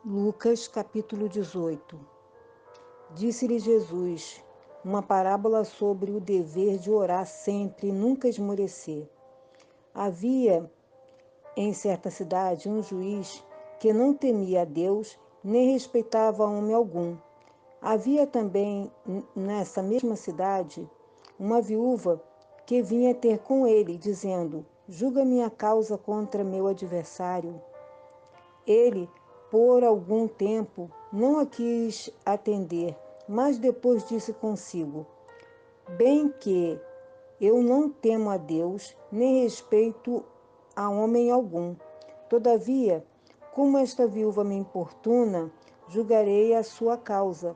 Lucas capítulo 18. Disse-lhe Jesus uma parábola sobre o dever de orar sempre e nunca esmorecer. Havia em certa cidade um juiz que não temia a Deus nem respeitava homem algum. Havia também nessa mesma cidade uma viúva que vinha ter com ele, dizendo: Julga minha causa contra meu adversário. Ele, por algum tempo, não a quis atender, mas depois disse consigo: Bem que eu não temo a Deus, nem respeito a homem algum. Todavia, como esta viúva me importuna, julgarei a sua causa,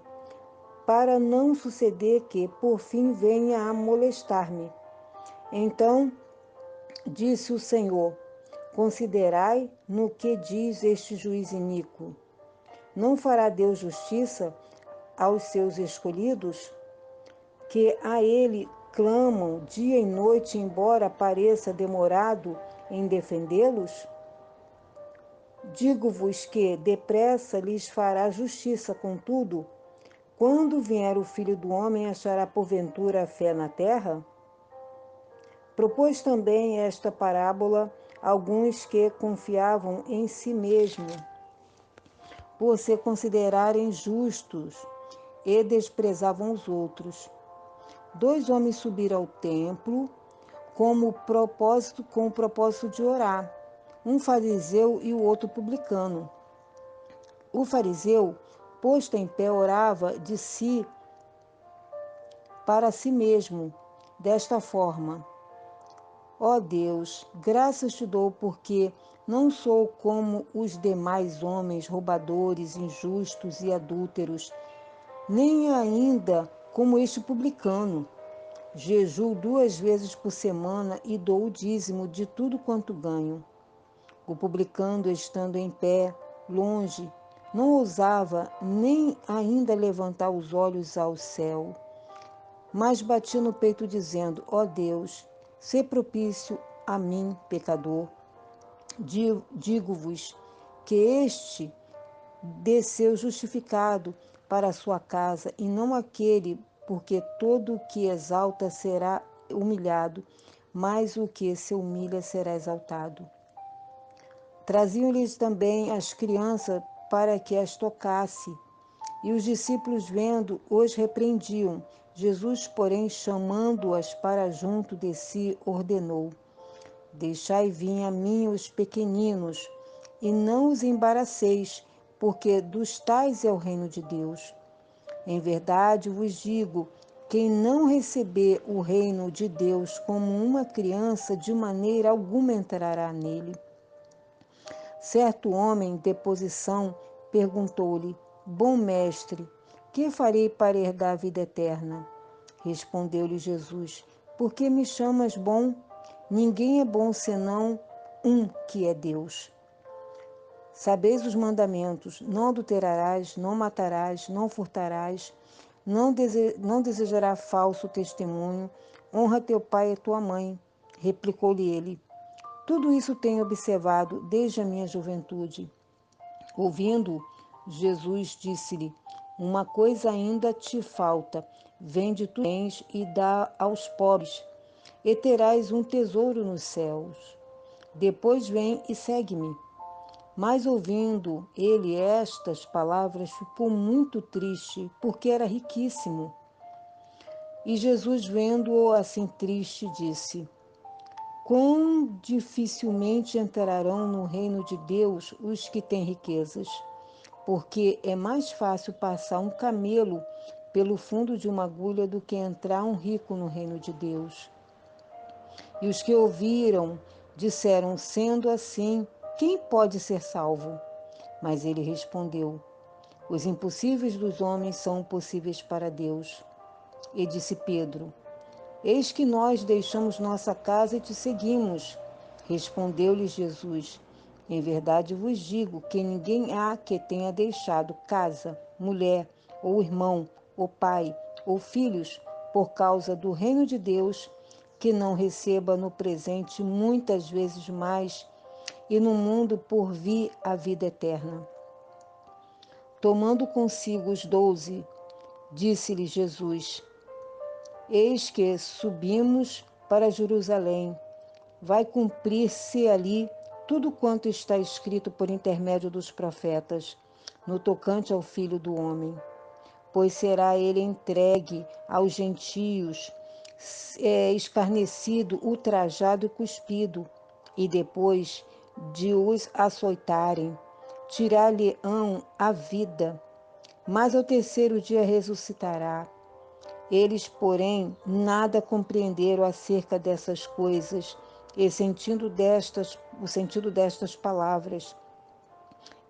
para não suceder que, por fim, venha a molestar-me. Então disse o Senhor: Considerai no que diz este juiz iníquo. Não fará Deus justiça aos seus escolhidos, que a ele clamam dia e noite, embora pareça demorado em defendê-los? Digo-vos que depressa lhes fará justiça, contudo, quando vier o Filho do Homem, achará porventura fé na terra? Propôs também esta parábola a alguns que confiavam em si mesmos, por se considerarem justos, e desprezavam os outros. 2 homens subiram ao templo com o propósito de orar, um fariseu e o outro publicano. O fariseu, posto em pé, orava de si para si mesmo, desta forma: Ó Deus, graças te dou porque não sou como os demais homens, roubadores, injustos e adúlteros, nem ainda como este publicano. Jejuo 2 vezes por semana e dou o dízimo de tudo quanto ganho. O publicano, estando em pé, longe, não ousava nem ainda levantar os olhos ao céu, mas batia no peito dizendo: Ó Deus, sê propício a mim, pecador. Digo-vos que este desceu justificado para a sua casa, e não aquele, porque todo o que exalta será humilhado, mas o que se humilha será exaltado. Traziam-lhes também as crianças para que as tocasse, e os discípulos, vendo, os repreendiam. Jesus, porém, chamando-as para junto de si, ordenou: Deixai vir a mim os pequeninos, e não os embaraceis, porque dos tais é o reino de Deus. Em verdade vos digo, quem não receber o reino de Deus como uma criança, de maneira alguma entrará nele. Certo homem de posição perguntou-lhe: Bom mestre, que farei para herdar a vida eterna? Respondeu-lhe Jesus: Por que me chamas bom? Ninguém é bom senão um, que é Deus. Sabeis os mandamentos: não adulterarás, não matarás, não furtarás, não desejarás falso testemunho, honra teu pai e tua mãe. Replicou-lhe ele: Tudo isso tenho observado desde a minha juventude. Ouvindo, Jesus disse-lhe: Uma coisa ainda te falta. Vende tu tens e dá aos pobres, e terás um tesouro nos céus. Depois vem e segue-me. Mas ouvindo ele estas palavras, ficou muito triste, porque era riquíssimo. E Jesus, vendo-o assim triste, disse: Quão dificilmente entrarão no reino de Deus os que têm riquezas, porque é mais fácil passar um camelo pelo fundo de uma agulha do que entrar um rico no reino de Deus. E os que ouviram disseram: Sendo assim, quem pode ser salvo? Mas ele respondeu: Os impossíveis dos homens são possíveis para Deus. E disse Pedro: Eis que nós deixamos nossa casa e te seguimos. Respondeu-lhe Jesus: Em verdade vos digo que ninguém há que tenha deixado casa, mulher, ou irmão, ou pai, ou filhos, por causa do reino de Deus, que não receba no presente muitas vezes mais, e no mundo por vir a vida eterna. Tomando consigo os 12, disse-lhe Jesus: Eis que subimos para Jerusalém. Vai cumprir-se ali tudo quanto está escrito por intermédio dos profetas, no tocante ao Filho do Homem. Pois será ele entregue aos gentios, escarnecido, ultrajado e cuspido, e depois de os açoitarem, tirar-lhe-ão a vida, mas ao terceiro dia ressuscitará. Eles, porém, nada compreenderam acerca dessas coisas, e o sentido destas palavras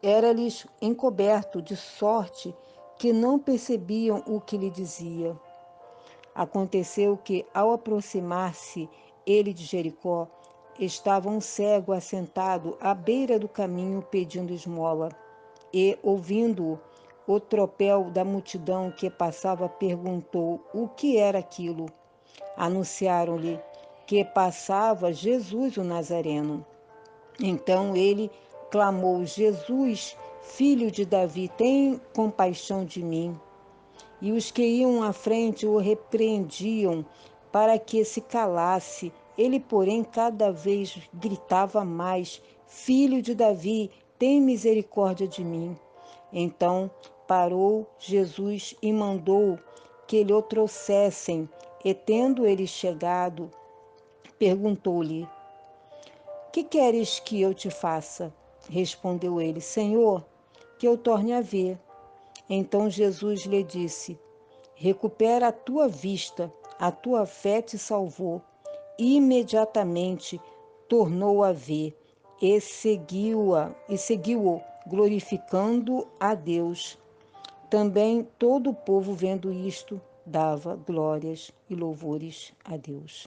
era-lhes encoberto, de sorte que não percebiam o que lhe dizia. Aconteceu que, ao aproximar-se ele de Jericó, estava um cego assentado à beira do caminho pedindo esmola. E, ouvindo-o, o tropel da multidão que passava perguntou o que era aquilo. Anunciaram-lhe que passava Jesus o Nazareno. Então ele clamou: Jesus, filho de Davi, tem compaixão de mim. E os que iam à frente o repreendiam para que se calasse. Ele, porém, cada vez gritava mais: Filho de Davi, tem misericórdia de mim. Então parou Jesus e mandou que lhe o trouxessem. E tendo ele chegado, perguntou-lhe: Que queres que eu te faça? Respondeu ele: Senhor, que eu torne a ver. Então Jesus lhe disse: Recupera a tua vista, a tua fé te salvou. E imediatamente tornou a ver e seguiu-o, glorificando a Deus. Também todo o povo, vendo isto, dava glórias e louvores a Deus.